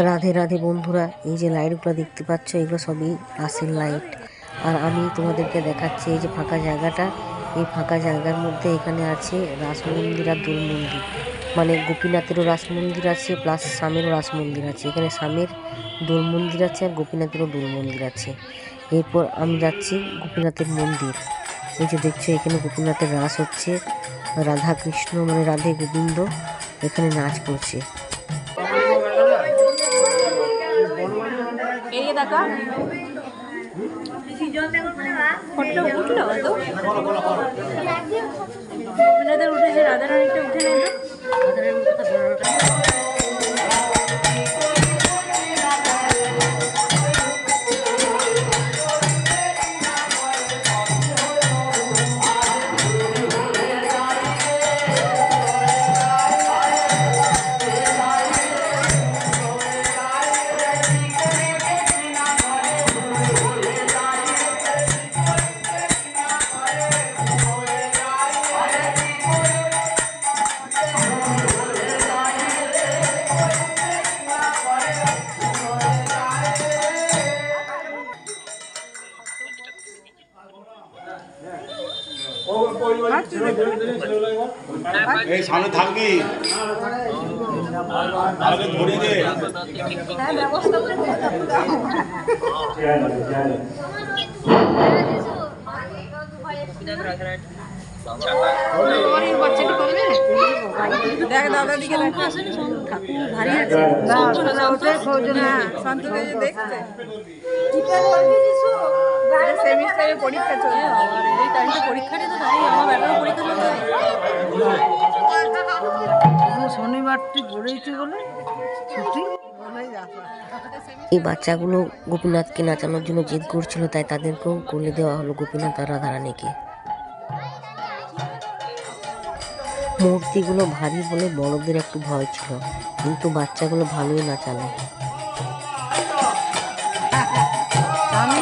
রাধে রাধে বন্ধুরা, এই যে লাইটগুলো দেখতে পাচ্ছ এগুলো সবই রাসের লাইট। আর আমি তোমাদেরকে দেখাচ্ছি এই যে ফাঁকা জায়গাটা, এই ফাঁকা জায়গার মধ্যে এখানে আছে রাস মন্দির আর দোল মন্দির। মানে গোপীনাথেরও রাস মন্দির আছে প্লাস স্বামীরও রাস মন্দির আছে। এখানে স্বামীর দোল মন্দির আছে আর গোপীনাথেরও দোল মন্দির আছে। এরপর আমি যাচ্ছি গোপীনাথের মন্দির। এই যে দেখছো এখানে গোপীনাথের রাস হচ্ছে, রাধা কৃষ্ণ মানে রাধে গোবিন্দ এখানে নাচ করছে। উঠেছে রাধারানীটা উঠে নেবে। এই সামনে থাকবি আগে ধরে দে। ব্যবস্থা করে দেখ দাদা দিকে ভারী আছে দেখছে সেমিস্টারে পরীক্ষা চলে। এই টাইমটা পরীক্ষাটা তো তাই আমার ব্যাপারে পরীক্ষা চলছে। শনিবারটি পড়েছি বলে ছুটি। এই বাচ্চাগুলো গোপীনাথকে নাচানোর জন্য জেদ করছিল, তাই তাদেরকেও কোলে দেওয়া হলো গোপীনাথ আর রাধারানীকে। মূর্তিগুলো ভারী বলে বড়দের একটু ভয় ছিল, কিন্তু বাচ্চাগুলো ভালোই নাচালো। আমি